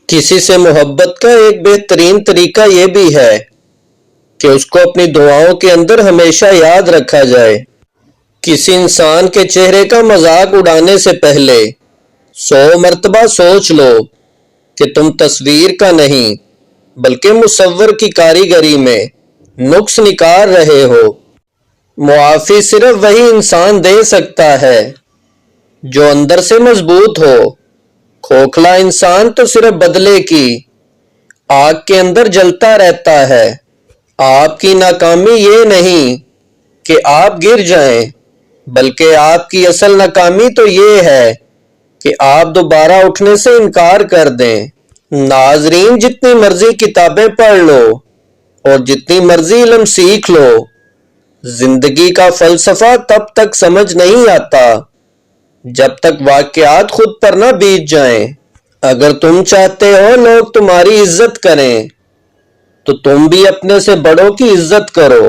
کسی سے محبت کا ایک بہترین طریقہ یہ بھی ہے کہ اس کو اپنی دعاؤں کے اندر ہمیشہ یاد رکھا جائے۔ کسی انسان کے چہرے کا مذاق اڑانے سے پہلے 100 مرتبہ سوچ لو کہ تم تصویر کا نہیں بلکہ مصور کی کاریگری میں نقص نکال رہے ہو۔ معافی صرف وہی انسان دے سکتا ہے جو اندر سے مضبوط ہو۔ کھوکھلا انسان تو صرف بدلے کی آگ کے اندر جلتا رہتا ہے۔ آپ کی ناکامی یہ نہیں کہ آپ گر جائیں بلکہ آپ کی اصل ناکامی تو یہ ہے کہ آپ دوبارہ اٹھنے سے انکار کر دیں۔ ناظرین، جتنی مرضی کتابیں پڑھ لو اور جتنی مرضی علم سیکھ لو، زندگی کا فلسفہ تب تک سمجھ نہیں آتا جب تک واقعات خود پر نہ بیت جائیں۔ اگر تم چاہتے ہو لوگ تمہاری عزت کریں تو تم بھی اپنے سے بڑوں کی عزت کرو۔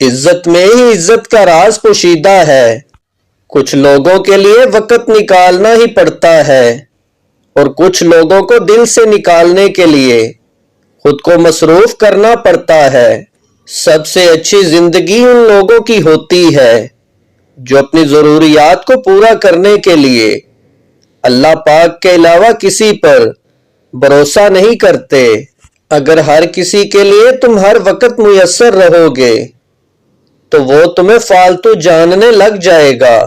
عزت میں ہی عزت کا راز پوشیدہ ہے۔ کچھ لوگوں کے لیے وقت نکالنا ہی پڑتا ہے اور کچھ لوگوں کو دل سے نکالنے کے لیے خود کو مصروف کرنا پڑتا ہے۔ سب سے اچھی زندگی ان لوگوں کی ہوتی ہے جو اپنی ضروریات کو پورا کرنے کے لیے اللہ پاک کے علاوہ کسی پر بھروسہ نہیں کرتے۔ اگر ہر کسی کے لیے تم ہر وقت میسر رہو گے تو وہ تمہیں فالتو جاننے لگ جائے گا۔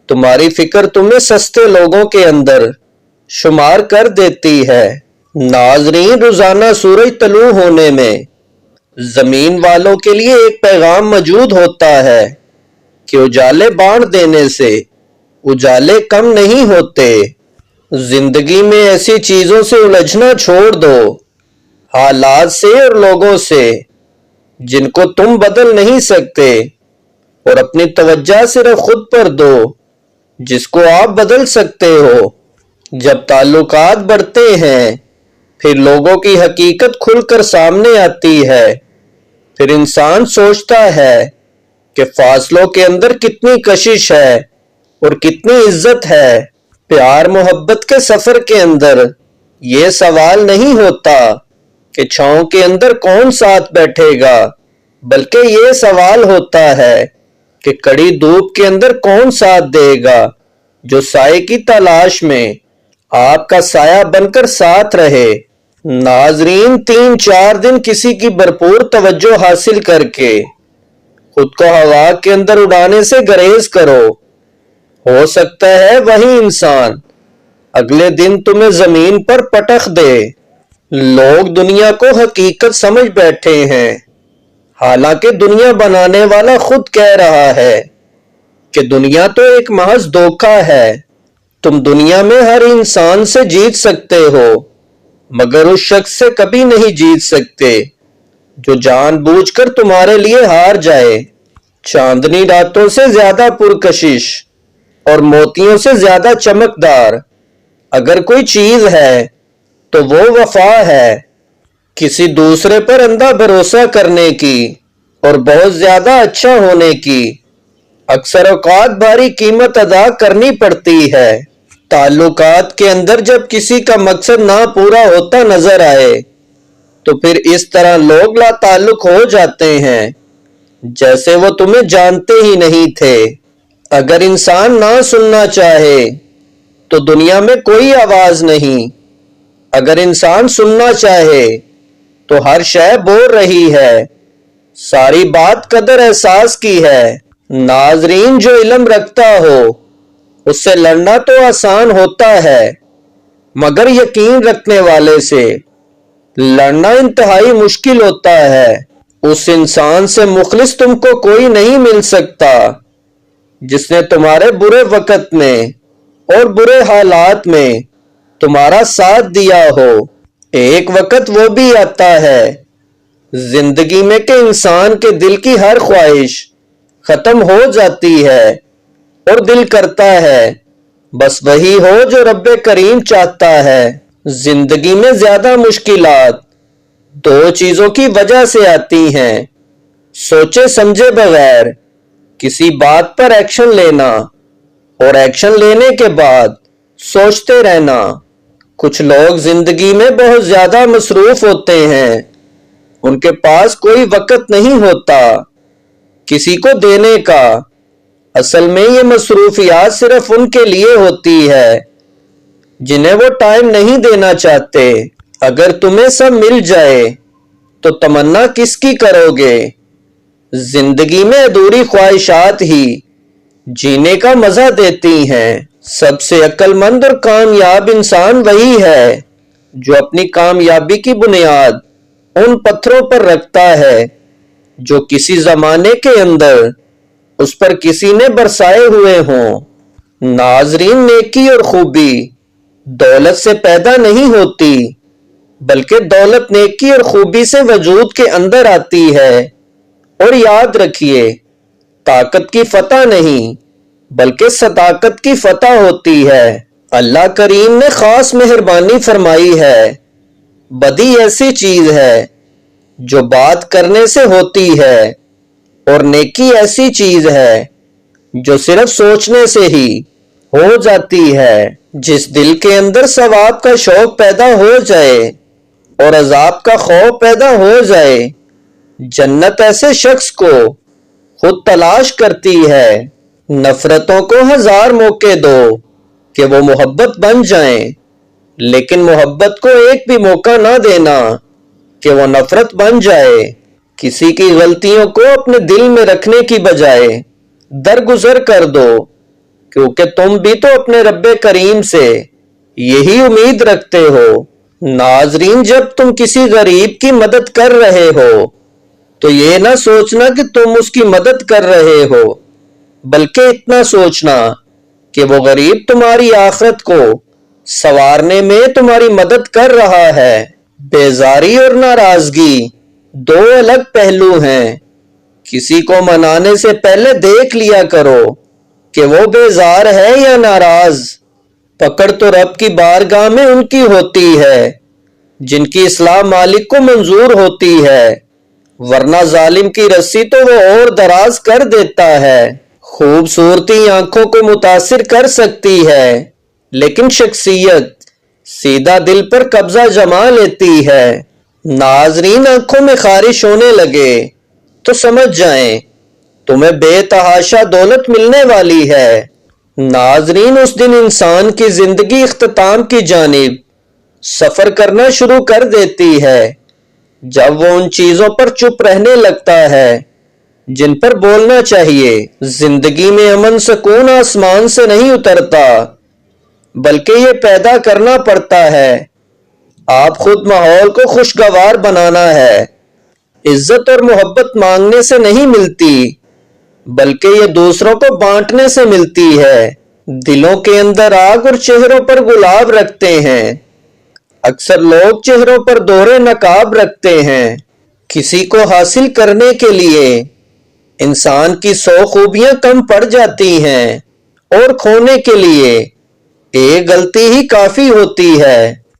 تمہاری فکر تمہیں سستے لوگوں کے اندر شمار کر دیتی ہے۔ ناظرین، روزانہ سورج طلوع ہونے میں زمین والوں کے لیے ایک پیغام موجود ہوتا ہے کہ اجالے بانٹ دینے سے اجالے کم نہیں ہوتے۔ زندگی میں ایسی چیزوں سے الجھنا چھوڑ دو، حالات سے اور لوگوں سے جن کو تم بدل نہیں سکتے، اور اپنی توجہ صرف خود پر دو جس کو آپ بدل سکتے ہو۔ جب تعلقات بڑھتے ہیں پھر لوگوں کی حقیقت کھل کر سامنے آتی ہے۔ پھر انسان سوچتا ہے کہ فاصلوں کے اندر کتنی کشش ہے اور کتنی عزت ہے۔ پیار محبت کے سفر کے اندر یہ سوال نہیں ہوتا کہ چھاؤں کے اندر کون ساتھ بیٹھے گا، بلکہ یہ سوال ہوتا ہے کہ کڑی دھوپ کے اندر کون ساتھ دے گا، جو سائے کی تلاش میں آپ کا سایہ بن کر ساتھ رہے۔ ناظرین، 3-4 دن کسی کی بھرپور توجہ حاصل کر کے خود کو ہوا کے اندر اڑانے سے گریز کرو۔ ہو سکتا ہے وہی انسان اگلے دن تمہیں زمین پر پٹخ دے۔ لوگ دنیا کو حقیقت سمجھ بیٹھے ہیں، حالانکہ دنیا بنانے والا خود کہہ رہا ہے کہ دنیا تو ایک محض دھوکہ ہے۔ تم دنیا میں ہر انسان سے جیت سکتے ہو مگر اس شخص سے کبھی نہیں جیت سکتے جو جان بوجھ کر تمہارے لیے ہار جائے۔ چاندنی راتوں سے زیادہ پرکشش اور موتیوں سے زیادہ چمکدار اگر کوئی چیز ہے تو وہ وفا ہے۔ کسی دوسرے پر اندھا بھروسہ کرنے کی اور بہت زیادہ اچھا ہونے کی اکثر اوقات بھاری قیمت ادا کرنی پڑتی ہے۔ تعلقات کے اندر جب کسی کا مقصد نہ پورا ہوتا نظر آئے تو پھر اس طرح لوگ لا تعلق ہو جاتے ہیں جیسے وہ تمہیں جانتے ہی نہیں تھے۔ اگر انسان نہ سننا چاہے تو دنیا میں کوئی آواز نہیں، اگر انسان سننا چاہے تو ہر شے بول رہی ہے۔ ساری بات قدر احساس کی ہے۔ ناظرین، جو علم رکھتا ہو اس سے لڑنا تو آسان ہوتا ہے مگر یقین رکھنے والے سے لڑنا انتہائی مشکل ہوتا ہے۔ اس انسان سے مخلص تم کو کوئی نہیں مل سکتا جس نے تمہارے برے وقت میں اور برے حالات میں تمہارا ساتھ دیا ہو۔ ایک وقت وہ بھی آتا ہے زندگی میں کہ انسان کے دل کی ہر خواہش ختم ہو جاتی ہے اور دل کرتا ہے بس وہی ہو جو رب کریم چاہتا ہے۔ زندگی میں زیادہ مشکلات 2 چیزوں کی وجہ سے آتی ہیں: سوچے سمجھے بغیر کسی بات پر ایکشن لینا اور ایکشن لینے کے بعد سوچتے رہنا۔ کچھ لوگ زندگی میں بہت زیادہ مصروف ہوتے ہیں، ان کے پاس کوئی وقت نہیں ہوتا کسی کو دینے کا۔ اصل میں یہ مصروفیات صرف ان کے لیے ہوتی ہے جنہیں وہ ٹائم نہیں دینا چاہتے۔ اگر تمہیں سب مل جائے تو تمنا کس کی کرو گے؟ زندگی میں ادھوری خواہشات ہی جینے کا مزہ دیتی ہیں۔ سب سے عقل مند اور کامیاب انسان وہی ہے جو اپنی کامیابی کی بنیاد ان پتھروں پر رکھتا ہے جو کسی زمانے کے اندر اس پر کسی نے برسائے ہوئے ہوں۔ ناظرین، نیکی اور خوبی دولت سے پیدا نہیں ہوتی، بلکہ دولت نیکی اور خوبی سے وجود کے اندر آتی ہے۔ اور یاد رکھیے، طاقت کی فتح نہیں بلکہ صداقت کی فتح ہوتی ہے۔ اللہ کریم نے خاص مہربانی فرمائی ہے۔ بدی ایسی چیز ہے جو بات کرنے سے ہوتی ہے، اور نیکی ایسی چیز ہے جو صرف سوچنے سے ہی ہو جاتی ہے۔ جس دل کے اندر ثواب کا شوق پیدا ہو جائے اور عذاب کا خوف پیدا ہو جائے، جنت ایسے شخص کو خود تلاش کرتی ہے۔ نفرتوں کو 1000 موقع دو کہ وہ محبت بن جائیں، لیکن محبت کو ایک بھی موقع نہ دینا کہ وہ نفرت بن جائے۔ کسی کی غلطیوں کو اپنے دل میں رکھنے کی بجائے درگزر کر دو، کیونکہ تم بھی تو اپنے رب کریم سے یہی امید رکھتے ہو۔ ناظرین، جب تم کسی غریب کی مدد کر رہے ہو تو یہ نہ سوچنا کہ تم اس کی مدد کر رہے ہو، بلکہ اتنا سوچنا کہ وہ غریب تمہاری آخرت کو سنوارنے میں تمہاری مدد کر رہا ہے۔ بیزاری اور ناراضگی دو الگ پہلو ہیں۔ کسی کو منانے سے پہلے دیکھ لیا کرو کہ وہ بیزار ہے یا ناراض۔ پکڑ تو رب کی بارگاہ میں ان کی ہوتی ہے جن کی اصلاح مالک کو منظور ہوتی ہے، ورنہ ظالم کی رسی تو وہ اور دراز کر دیتا ہے۔ خوبصورتی آنکھوں کو متاثر کر سکتی ہے، لیکن شخصیت سیدھا دل پر قبضہ جما لیتی ہے۔ ناظرین، آنکھوں میں خارش ہونے لگے تو سمجھ جائیں تمہیں بے تحاشا دولت ملنے والی ہے۔ ناظرین، اس دن انسان کی زندگی اختتام کی جانب سفر کرنا شروع کر دیتی ہے جب وہ ان چیزوں پر چپ رہنے لگتا ہے جن پر بولنا چاہیے۔ زندگی میں امن سکون آسمان سے نہیں اترتا، بلکہ یہ پیدا کرنا پڑتا ہے۔ آپ خود ماحول کو خوشگوار بنانا ہے۔ عزت اور محبت مانگنے سے نہیں ملتی، بلکہ یہ دوسروں کو بانٹنے سے ملتی ہے۔ دلوں کے اندر آگ اور چہروں پر گلاب رکھتے ہیں۔ اکثر لوگ چہروں پر دوہرے نقاب رکھتے ہیں۔ کسی کو حاصل کرنے کے لیے انسان کی 100 خوبیاں کم پڑ جاتی ہیں، اور کھونے کے لیے ایک غلطی ہی کافی ہوتی ہے۔